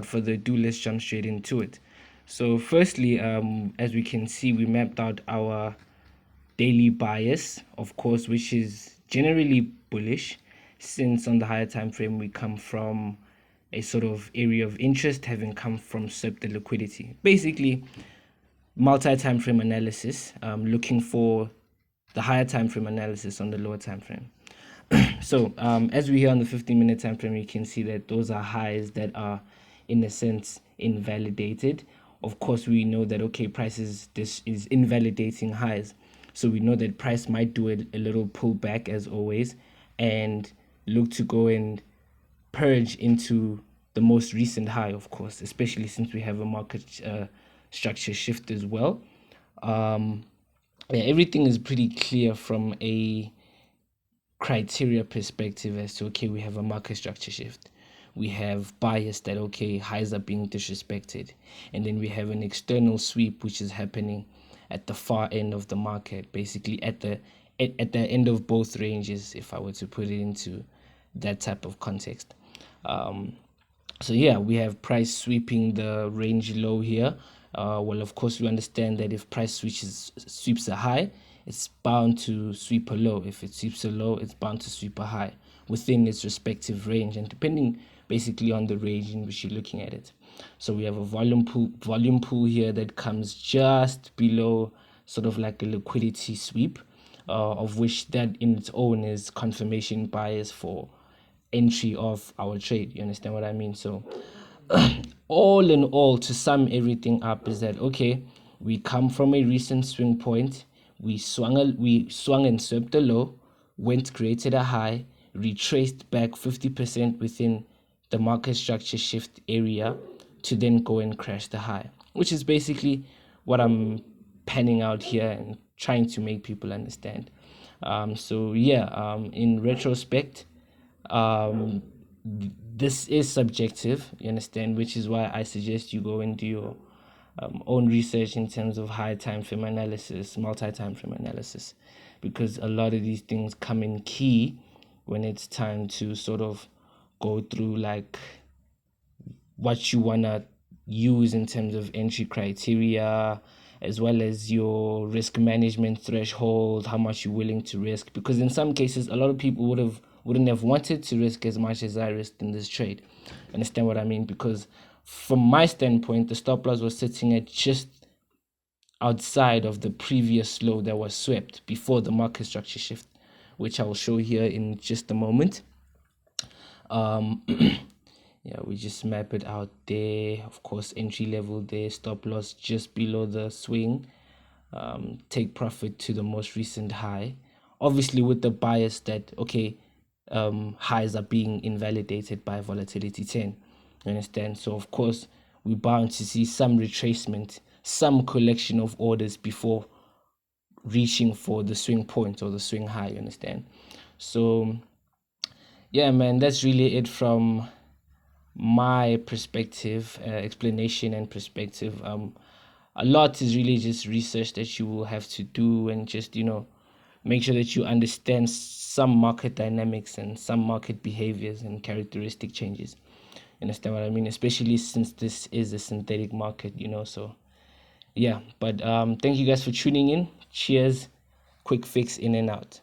further ado, let's jump straight into it. So firstly, as we can see, we mapped out our daily bias, of course, which is generally bullish, since on the higher time frame we come from a sort of area of interest, having come from SWIP the liquidity. Basically, multi-time frame analysis, looking for the higher time frame analysis on the lower time frame. So as we hear on the 15-minute time frame, you can see that those are highs that are in a sense invalidated. Of course, we know that this is invalidating highs, so we know that price might do a little pullback as always and look to go and purge into the most recent high, of course, especially since we have a market structure shift as well. Everything is pretty clear from a criteria perspective as to, okay, we have a market structure shift, we have bias that, okay, highs are being disrespected, and then we have an external sweep which is happening at the far end of the market, basically at the end of both ranges, if I were to put it into that type of context. So yeah, we have price sweeping the range low here. Well, of course, we understand that if price sweeps a high, it's bound to sweep a low. If it sweeps a low, it's bound to sweep a high within its respective range, and depending basically on the range in which you're looking at it. So we have a volume pool here that comes just below sort of like a liquidity sweep, of which that in its own is confirmation bias for entry of our trade. You understand what I mean? So all in all, to sum everything up, is that, okay, we come from a recent swing point, we swung and swept the low, created a high, retraced back 50% within the market structure shift area to then go and crash the high, which is basically what I'm panning out here and trying to make people understand. In retrospect, this is subjective, you understand, which is why I suggest you go and do your own research in terms of high time frame analysis, multi-time frame analysis, because a lot of these things come in key when it's time to sort of go through like what you want to use in terms of entry criteria, as well as your risk management threshold, how much you're willing to risk, because in some cases a lot of people wouldn't have wanted to risk as much as I risked in this trade. Understand what I mean? Because from my standpoint, the stop loss was sitting at just outside of the previous low that was swept before the market structure shift, which I will show here in just a moment. We just map it out there. Of course, entry level there, stop loss just below the swing, take profit to the most recent high, obviously with the bias that, okay, highs are being invalidated by volatility 10. You understand? So of course we're bound to see some retracement, some collection of orders before reaching for the swing point or the swing high. You understand? So yeah, man, that's really it from my perspective, explanation and perspective. A lot is really just research that you will have to do, and just, make sure that you understand some market dynamics and some market behaviors and characteristic changes. You understand what I mean? Especially since this is a synthetic market, so yeah. But thank you guys for tuning in. Cheers. Quick fix in and out.